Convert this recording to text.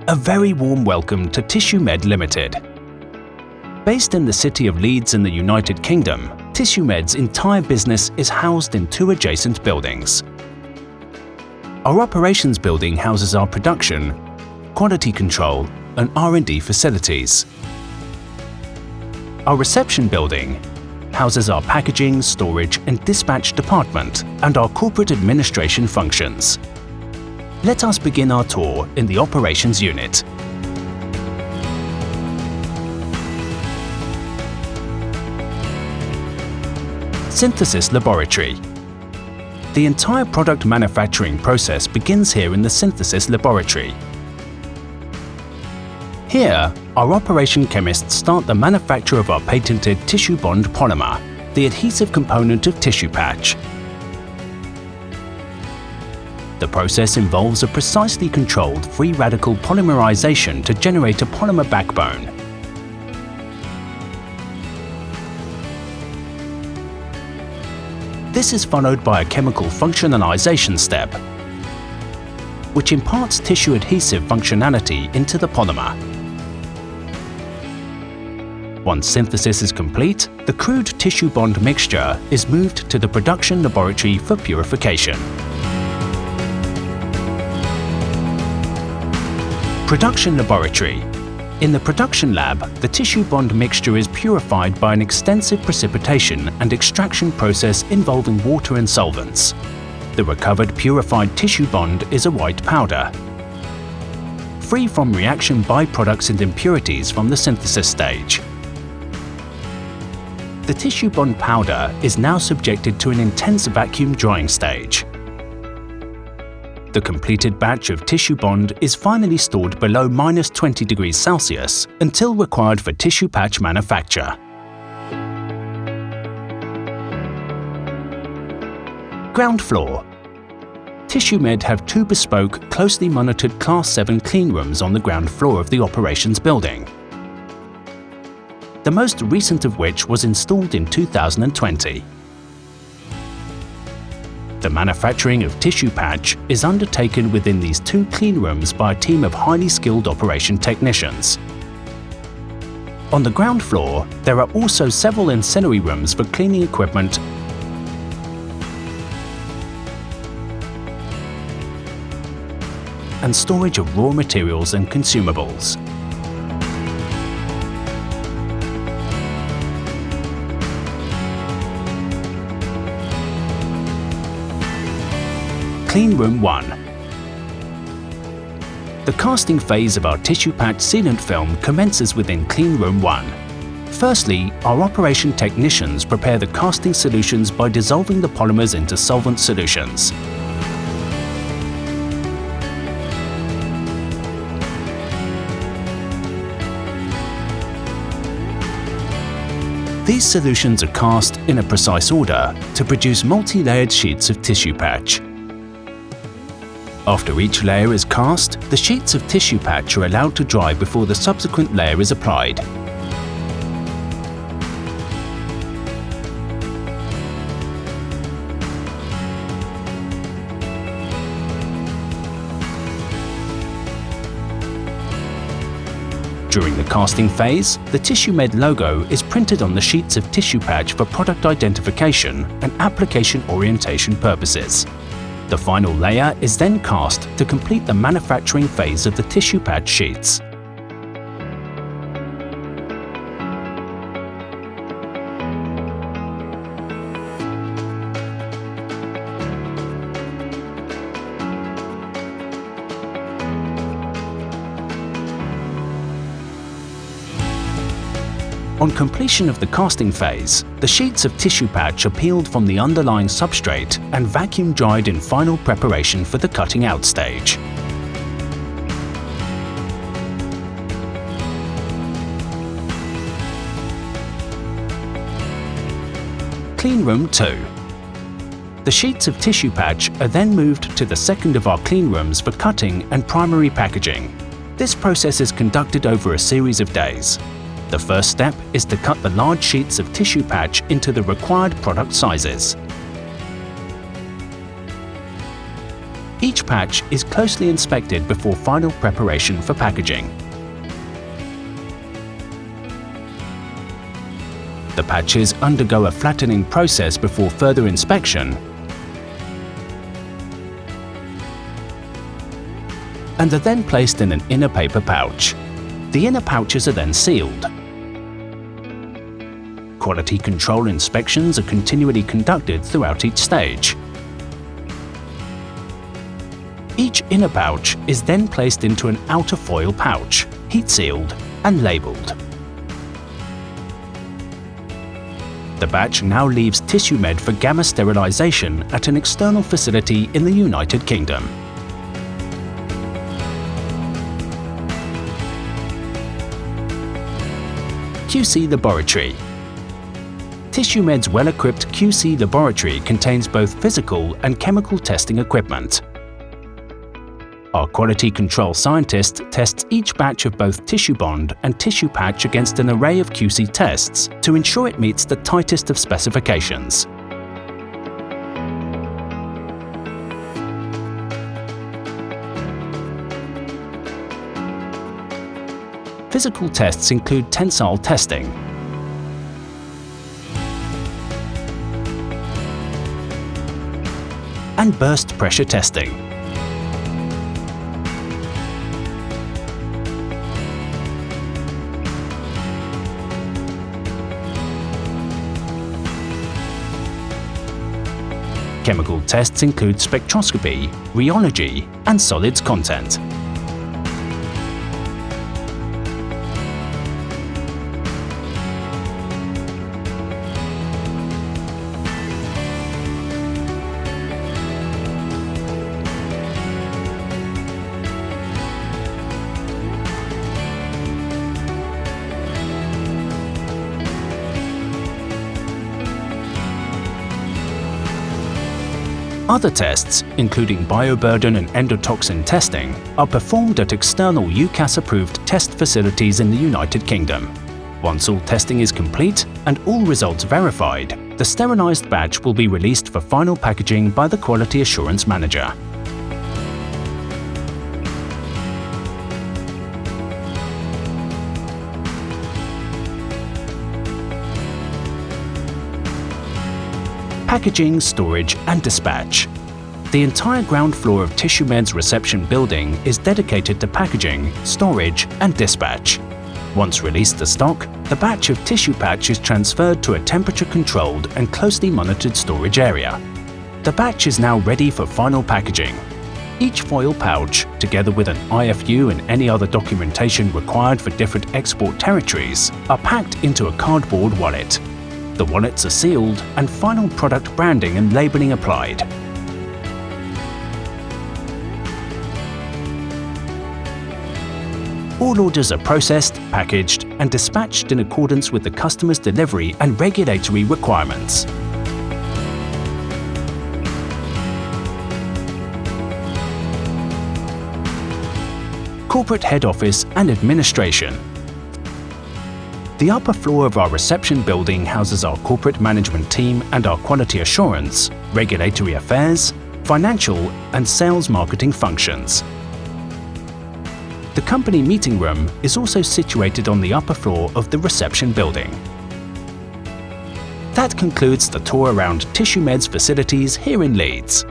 A very warm welcome to Tissuemed Limited. Based in the city of Leeds in the United Kingdom, Tissuemed's entire business is housed in two adjacent buildings. Our operations building houses our production, quality control and R&D facilities. Our reception building houses our packaging, storage and dispatch department and our corporate administration functions. Let us begin our tour in the operations unit. Synthesis Laboratory. The entire product manufacturing process begins here in the synthesis laboratory. Here, our operation chemists start the manufacture of our patented tissue bond polymer, the adhesive component of tissue patch. The process involves a precisely controlled free radical polymerization to generate a polymer backbone. This is followed by a chemical functionalization step, which imparts tissue adhesive functionality into the polymer. Once synthesis is complete, the crude tissue bond mixture is moved to the production laboratory for purification. Production laboratory. In the production lab, the tissue bond mixture is purified by an extensive precipitation and extraction process involving water and solvents. The recovered purified tissue bond is a white powder, free from reaction byproducts and impurities from the synthesis stage. The tissue bond powder is now subjected to an intense vacuum drying stage. The completed batch of tissue bond is finally stored below -20 degrees Celsius until required for tissue patch manufacture. Ground floor. Tissuemed have two bespoke, closely monitored Class 7 clean rooms on the ground floor of the operations building, the most recent of which was installed in 2020. The manufacturing of tissue patch is undertaken within these two clean rooms by a team of highly skilled operation technicians. On the ground floor, there are also several ancillary rooms for cleaning equipment and storage of raw materials and consumables. Clean Room 1. The casting phase of our tissue patch sealant film commences within Clean Room 1. Firstly, our operation technicians prepare the casting solutions by dissolving the polymers into solvent solutions. These solutions are cast in a precise order to produce multi-layered sheets of tissue patch. After each layer is cast, the sheets of tissue patch are allowed to dry before the subsequent layer is applied. During the casting phase, the Tissuemed logo is printed on the sheets of tissue patch for product identification and application orientation purposes. The final layer is then cast to complete the manufacturing phase of the tissue patch sheets. On completion of the casting phase, the sheets of tissue patch are peeled from the underlying substrate and vacuum dried in final preparation for the cutting out stage. Clean Room 2. The sheets of tissue patch are then moved to the second of our clean rooms for cutting and primary packaging. This process is conducted over a series of days. The first step is to cut the large sheets of tissue patch into the required product sizes. Each patch is closely inspected before final preparation for packaging. The patches undergo a flattening process before further inspection and are then placed in an inner paper pouch. The inner pouches are then sealed. Quality control inspections are continually conducted throughout each stage. Each inner pouch is then placed into an outer foil pouch, heat-sealed and labelled. The batch now leaves Tissuemed for gamma sterilisation at an external facility in the United Kingdom. QC Laboratory. Tissuemed's well-equipped QC laboratory contains both physical and chemical testing equipment. Our quality control scientist tests each batch of both tissue bond and tissue patch against an array of QC tests to ensure it meets the tightest of specifications. Physical tests include tensile testing, and burst pressure testing. Chemical tests include spectroscopy, rheology, and solids content. Other tests, including bioburden and endotoxin testing, are performed at external UKAS-approved test facilities in the United Kingdom. Once all testing is complete and all results verified, the sterilised batch will be released for final packaging by the Quality Assurance Manager. Packaging, storage and dispatch. The entire ground floor of Tissuemed's reception building is dedicated to packaging, storage and dispatch. Once released to stock, the batch of tissue patch is transferred to a temperature-controlled and closely monitored storage area. The batch is now ready for final packaging. Each foil pouch, together with an IFU and any other documentation required for different export territories, are packed into a cardboard wallet. The wallets are sealed and final product branding and labelling applied. All orders are processed, packaged and dispatched in accordance with the customer's delivery and regulatory requirements. Corporate head office and administration. The upper floor of our reception building houses our corporate management team and our quality assurance, regulatory affairs, financial and sales marketing functions. The company meeting room is also situated on the upper floor of the reception building. That concludes the tour around Tissuemed's facilities here in Leeds.